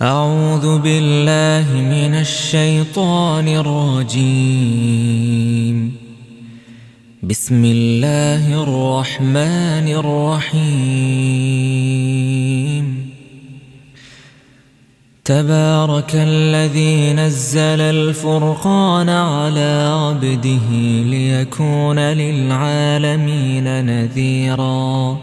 أعوذ بالله من الشيطان الرجيم. بسم الله الرحمن الرحيم. تبارك الذي نزل الفرقان على عبده ليكون للعالمين نذيرا.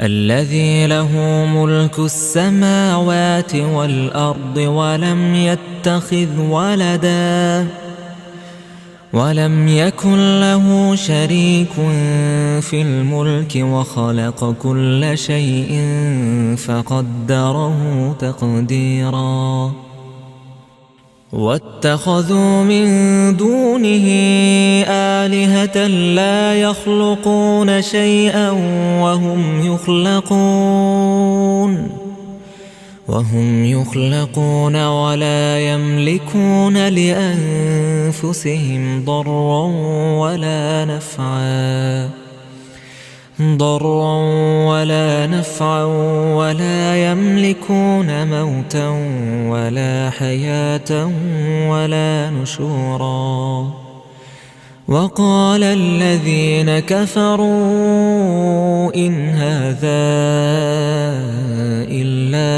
الذي له ملك السماوات والأرض ولم يتخذ ولدا ولم يكن له شريك في الملك وخلق كل شيء فقدره تقديرا. واتخذوا من دونه آلهة لا يخلقون شيئا وهم يخلقون ولا يملكون لأنفسهم ضرا ولا نفعا ولا يملكون موتا ولا حياة ولا نشورا. وقال الذين كفروا إن هذا إلا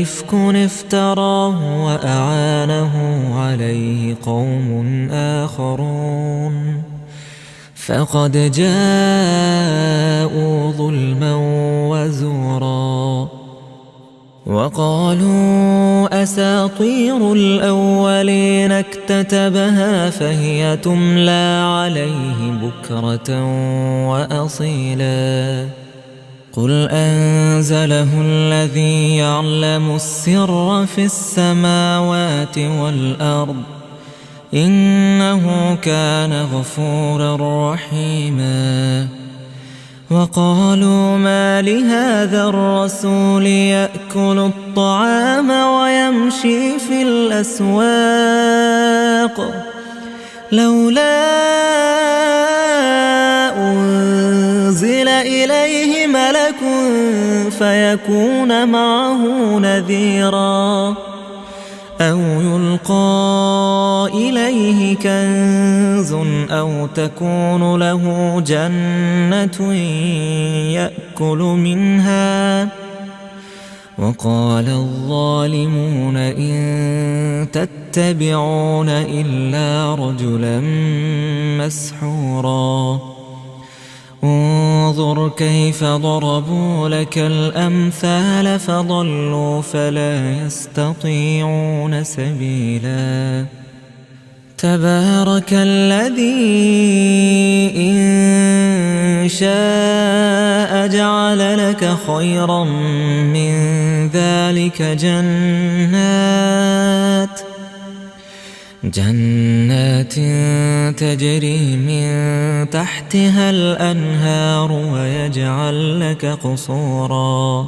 إفك افتراه وأعانه عليه قوم آخرون فقد جاءوا ظلما وزورا. وقالوا أساطير الأولين اكتتبها فهي تملى عليه بكرة وأصيلا. قل أنزله الذي يعلم السر في السماوات والأرض إنه كان غفورا رحيما. وقالوا ما لهذا الرسول يأكل الطعام ويمشي في الأسواق لولا أنزل إليه ملك فيكون معه نذيرا أو يلقى إليه كنز أو تكون له جنة يأكل منها. وقال الظالمون إن تتبعون إلا رجلا مسحورا. انظر كيف ضربوا لك الأمثال فضلوا فلا يستطيعون سبيلا. تبارك الذي إن شاء جعل لك خيرا من ذلك جنات تجري من تحتها الأنهار ويجعل لك قصورا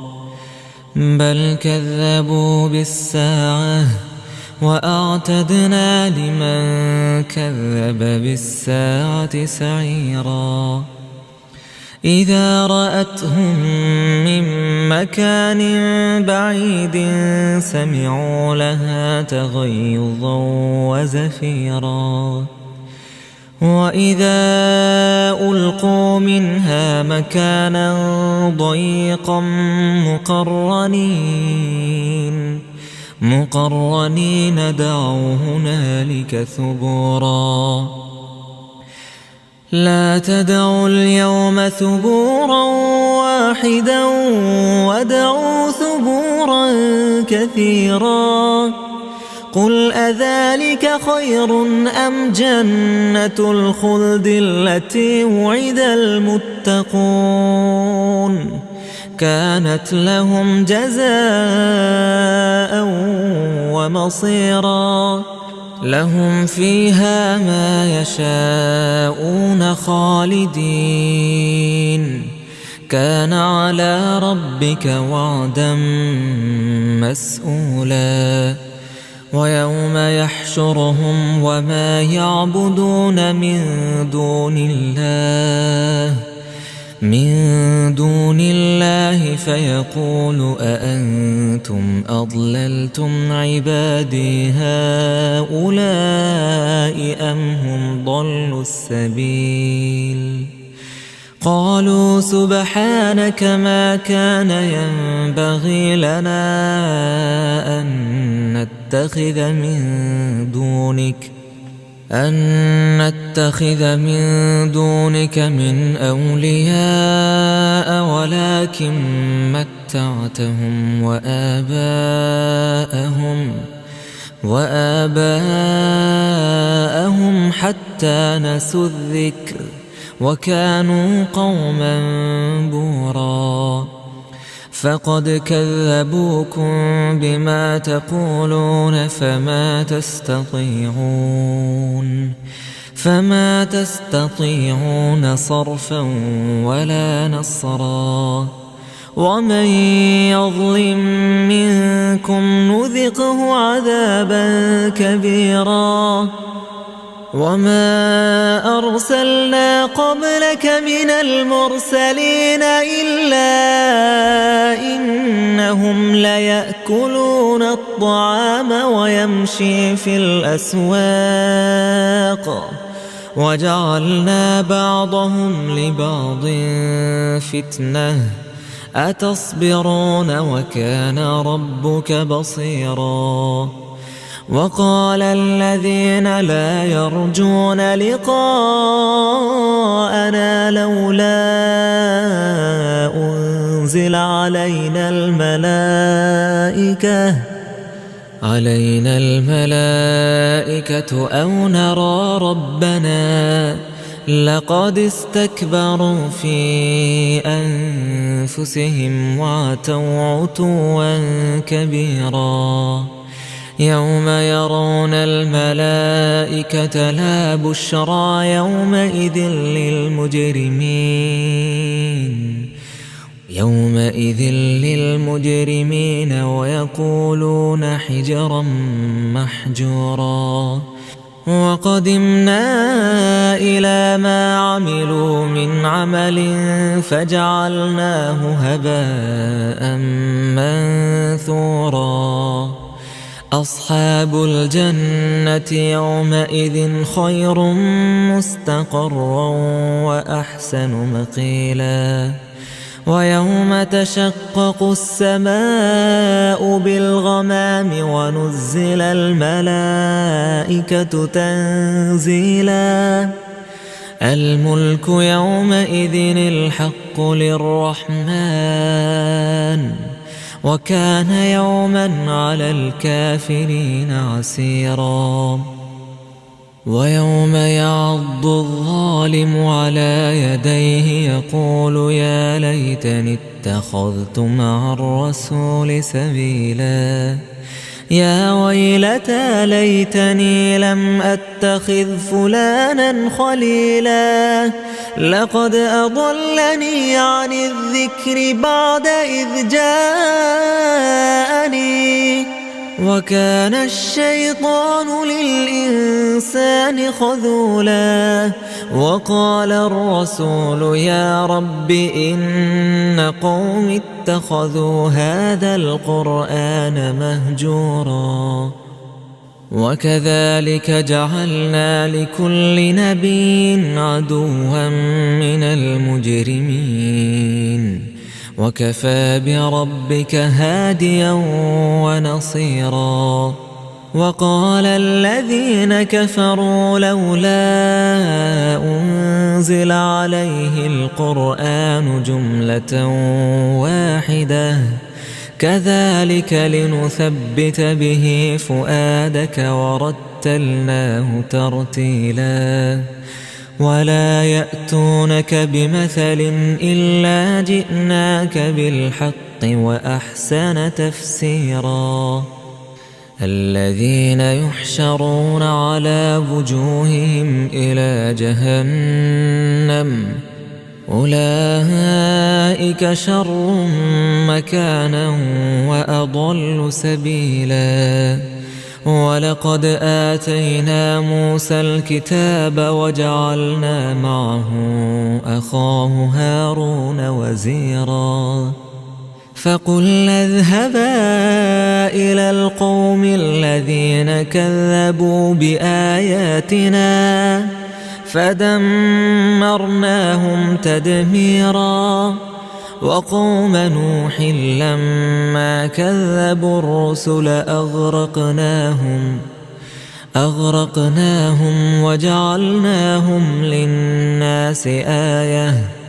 بل كذبوا بالساعة وأعتدنا لمن كذب بالساعة سعيرا. إذا رأتهم من مكان بعيد سمعوا لها تغيظا وزفيرا. وإذا ألقوا منها مكانا ضيقا مقرنين دعوا هنالك ثبورا. لا تدعوا اليوم ثبورا واحدا وادعوا ثبورا كثيرا. قل أذلك خير أم جنة الخلد التي وعد المتقون كانت لهم جزاء ومصيرا. لهم فيها ما يشاءون خالدين كان على ربك وعدا مسئولا. ويوم يحشرهم وما يعبدون من دون الله فيقول أأنتم أضللتم عبادي هؤلاء أم هم ضلوا السبيل قالوا سبحانك ما كان ينبغي لنا أن نتخذ من دونك من أولياء ولكن متعتهم وآباءهم حتى نسوا الذكر وكانوا قوما بورا فقد كذبوكم بما تقولون فما تستطيعون صرفا ولا نصرا ومن يظلم منكم نذقه عذابا كبيرا وما أرسلنا قبلك من المرسلين إلا إنهم ليأكلون الطعام ويمشي في الأسواق وجعلنا بعضهم لبعض فتنة أتصبرون وكان ربك بصيرا وقال الذين لا يرجون لقاءنا لولا أنزل علينا الملائكة أو نرى ربنا لقد استكبروا في أنفسهم وعتوا عتوا كبيرا يوم يرون الملائكة لا بشرى يومئذ للمجرمين ويقولون حجرا محجورا وقدمنا إلى ما عملوا من عمل فجعلناه هباء منثورا أصحاب الجنة يومئذ خير مستقرا وأحسن مقيلا ويوم تشقق السماء بالغمام ونزل الملائكة تنزيلا الملك يومئذ الحق للرحمن وكان يوما على الكافرين عسيرا ويوم يعض الظالم على يديه يقول يا ليتني اتخذت مع الرسول سبيلا يا ويلتى ليتني لم أتخذ فلانا خليلا لقد أضلني عن الذكر بعد إذ جاءني وكان الشيطان للإنسان خذولا وقال الرسول يا رب إن قوم اتخذوا هذا القرآن مهجورا وكذلك جعلنا لكل نبي عدوا من المجرمين وكفى بربك هاديا ونصيرا وقال الذين كفروا لولا أنزل عليه القرآن جملة واحدة كذلك لنثبت به فؤادك ورتلناه ترتيلا ولا يأتونك بمثل إلا جئناك بالحق وأحسن تفسيرا الذين يحشرون على وجوههم إلى جهنم أولئك شر مكانا وأضل سبيلا ولقد آتينا موسى الكتاب وجعلنا معه أخاه هارون وزيرا فقلنا اذهبا إلى القوم الذين كذبوا بآياتنا فدمرناهم تدميرا وقوم نوح لما كذبوا الرسل أغرقناهم وجعلناهم للناس آية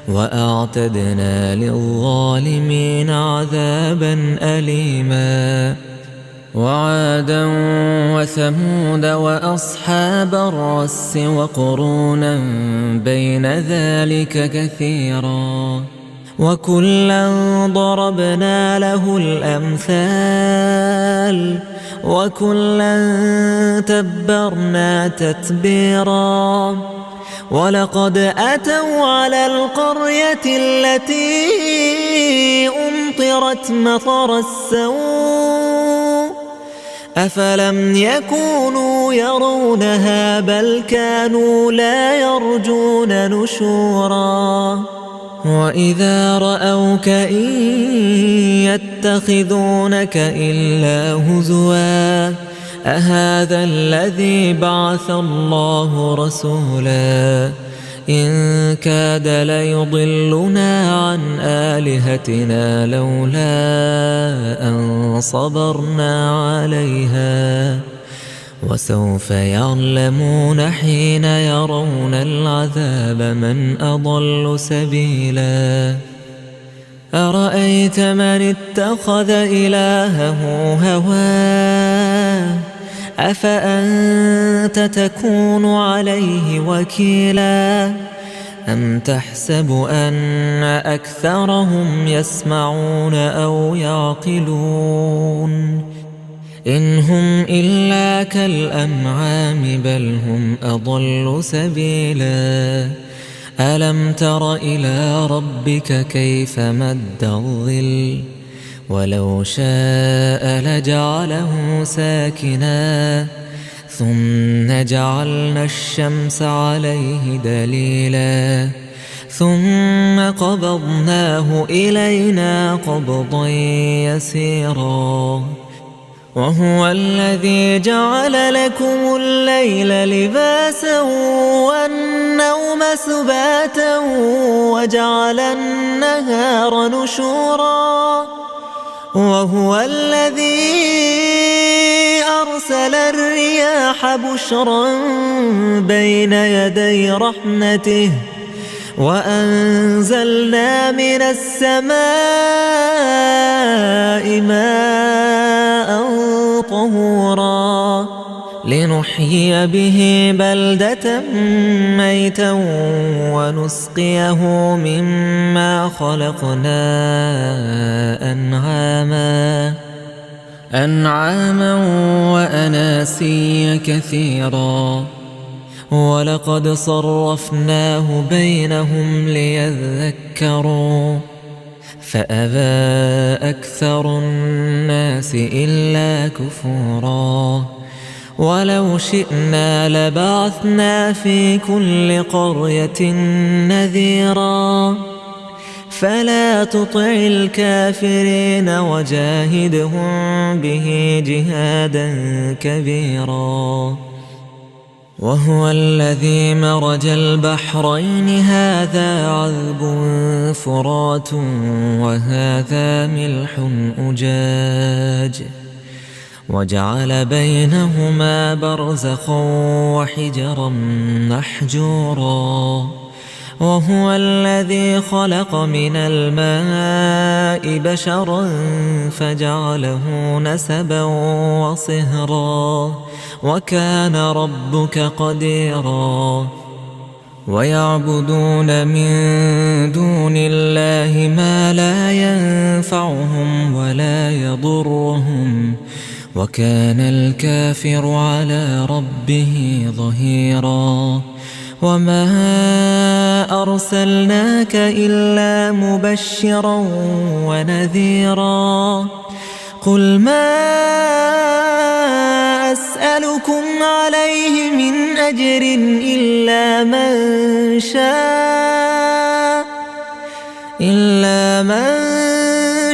وأعتدنا للظالمين عذابا أليما وعادا وثمود وأصحاب الرس وقرونا بين ذلك كثيرا وكلا ضربنا له الأمثال وكلا تبرنا تتبيرا ولقد أتوا على القرية التي أمطرت مطر السوء أفلم يكونوا يرونها بل كانوا لا يرجون نشورا وإذا رأوك إن يتخذونك إلا هزوا أهذا الذي بعث الله رسولا إن كاد ليضلنا عن آلهتنا لولا أن صبرنا عليها وسوف يعلمون حين يرون العذاب من أضل سبيلا أرأيت من اتخذ إلهه هواه أفأنت تكون عليه وكيلا أم تحسب أن أكثرهم يسمعون أو يعقلون إن هم إلا كالأنعام بل هم أضل سبيلا ألم تر إلى ربك كيف مد الظل ولو شاء لجعله ساكنا ثم جعلنا الشمس عليه دليلا ثم قبضناه إلينا قبضا يسيرا وهو الذي جعل لكم الليل لباسا والنوم سباتا وجعل النهار نشورا وهو الذي أرسل الرياح بشرا بين يدي رحمته وأنزلنا من السماء ماء طهورا لنحيي به بلدة ميتا ونسقيه مما خلقنا أنعاما وأناسيا كثيرا ولقد صرفناه بينهم ليذكروا فأبى أكثر الناس إلا كفورا ولو شئنا لبعثنا في كل قرية نذيرا فلا تطع الكافرين وجاهدهم به جهادا كبيرا وهو الذي مرج البحرين هذا عذب فرات وهذا ملح أجاج وجعل بينهما برزخا وحجرا محجورا وهو الذي خلق من الماء بشرا فجعله نسبا وصهرا وكان ربك قديرا ويعبدون من دون الله ما لا ينفعهم ولا يضرهم وكان الكافر على ربه ظهيرا وما أرسلناك إلا مبشرا ونذيرا قل ما أسألكم عليه من أجر إلا من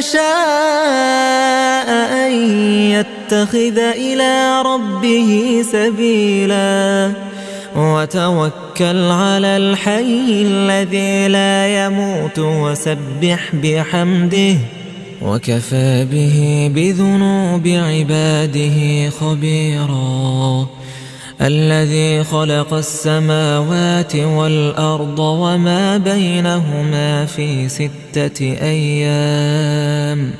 شاء أن يتخذ إلى ربه سبيلا وتوكل على الحي الذي لا يموت وسبح بحمده وكفى به بذنوب عباده خبيرا الذي خلق السماوات والأرض وما بينهما في 6 أيام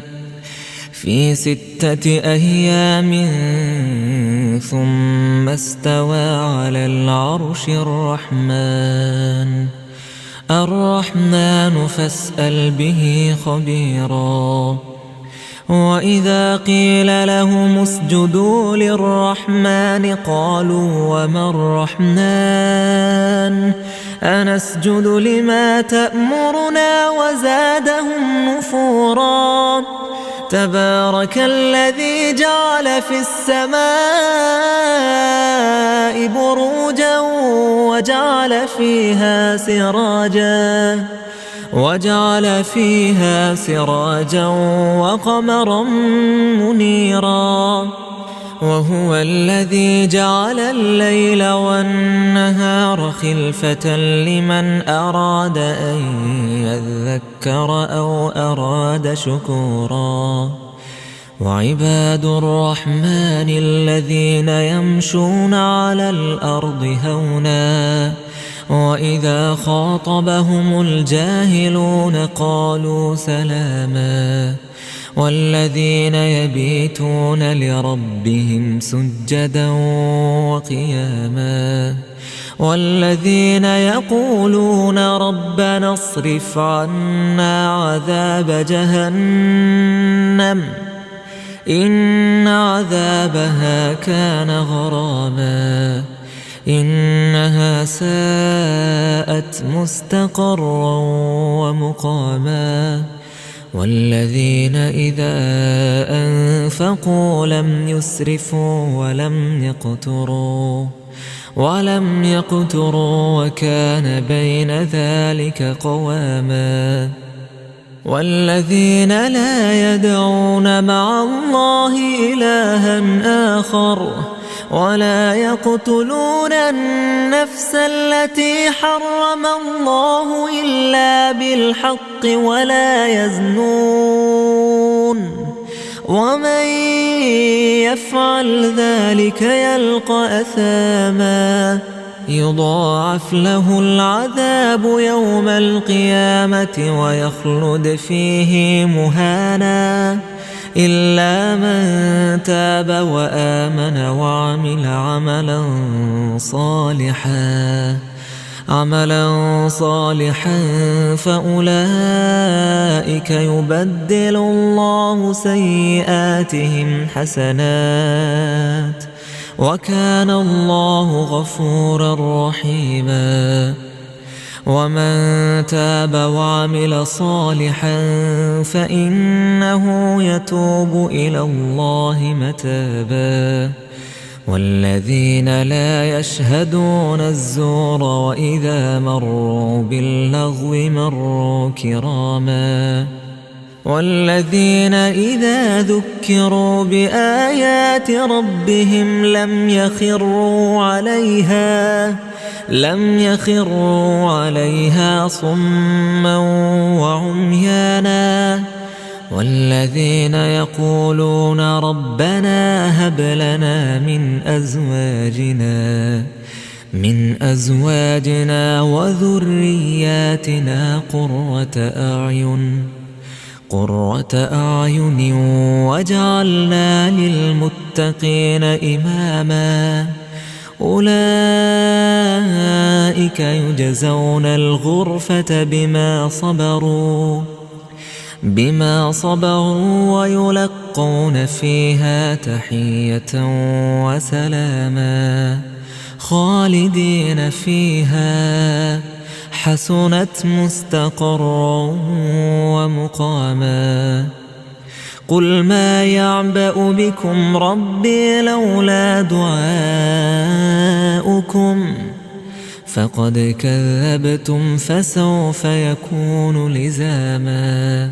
ثم استوى على العرش الرحمن فاسأل به خبيرا وإذا قيل لهم اسجدوا للرحمن قالوا وما الرحمن أنسجد لما تأمرنا وزادهم نفورا تبارك الذي جعل في السماء بروجا وجعل فيها سراجا وقمرا منيرا وهو الذي جعل الليل والنهار خلفة لمن أراد أن يذكر أو أراد شكورا وعباد الرحمن الذين يمشون على الأرض هونا وإذا خاطبهم الجاهلون قالوا سلاما والذين يبيتون لربهم سجدا وقياما والذين يقولون ربنا اصرف عنا عذاب جهنم إن عذابها كان غراما إنها ساءت مستقرا ومقاما والذين إذا أنفقوا لم يسرفوا ولم يقتروا وكان بين ذلك قواما والذين لا يدعون مع الله إلها آخر ولا يقتلون النفس التي حرم الله إلا بالحق ولا يزنون ومن يفعل ذلك يلقى أثاما يضاعف له العذاب يوم القيامة ويخلد فيه مهانا إلا من تاب وآمن وعمل عملا صالحا فأولئك يبدل الله سيئاتهم حسنات وكان الله غفورا رحيما ومن تاب وعمل صالحا فإنه يتوب إلى الله متابا والذين لا يشهدون الزور وإذا مروا باللغو مروا كراما والذين إذا ذكروا بآيات ربهم لم يخروا عليها صما وعميانا والذين يقولون ربنا هب لنا من أزواجنا وذرياتنا قرة أعين واجعلنا للمتقين إماما أولئك يجزون الغرفة بما صبروا ويلقون فيها تحية وسلاما خالدين فيها حسنت مستقرا ومقاما قل ما يعبأ بكم ربي لولا دعاؤكم فقد كذبتم فسوف يكون لزاما.